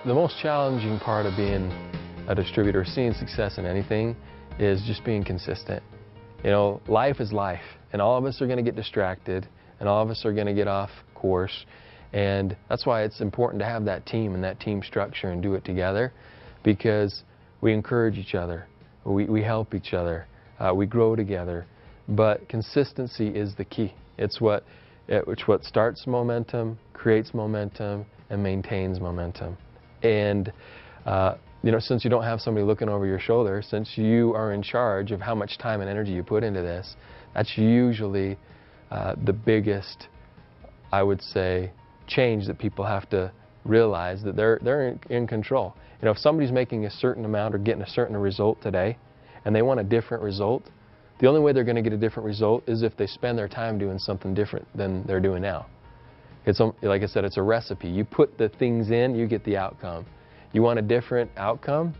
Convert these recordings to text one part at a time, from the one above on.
The most challenging part of being a distributor, seeing success in anything, is just being consistent. You know, life is life, and all of us are going to get distracted, and all of us are going to get off course, and that's why it's important to have that team and that team structure and do it together, because we encourage each other, we help each other, we grow together. But consistency is the key. It's what starts momentum, creates momentum, and maintains momentum. And you know, since you don't have somebody looking over your shoulder, since you are in charge of how much time and energy you put into this, that's usually the biggest, I would say, change that people have to realize, that they're in control. You know, if somebody's making a certain amount or getting a certain result today, and they want a different result, the only way they're going to get a different result is if they spend their time doing something different than they're doing now. It's, like I said, it's a recipe. You put the things in, you get the outcome. You want a different outcome,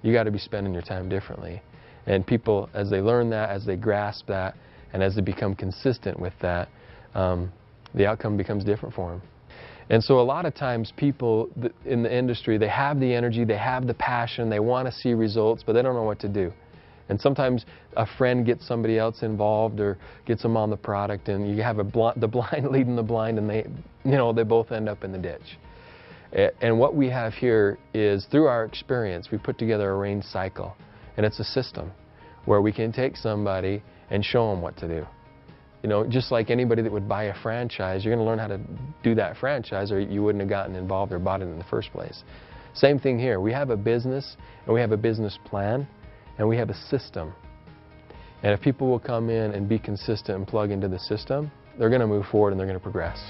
you got to be spending your time differently. And people, as they learn that, as they grasp that, and as they become consistent with that, the outcome becomes different for them. And so a lot of times people in the industry, they have the energy, they have the passion, they want to see results, but they don't know what to do. And sometimes a friend gets somebody else involved or gets them on the product, and you have the blind leading the blind, and they both end up in the ditch. And what we have here is, through our experience, we put together a range cycle, and it's a system where we can take somebody and show them what to do. You know, just like anybody that would buy a franchise, you're going to learn how to do that franchise, or you wouldn't have gotten involved or bought it in the first place. Same thing here. We have a business, and we have a business plan, and we have a system. And if people will come in and be consistent and plug into the system, they're going to move forward and they're going to progress.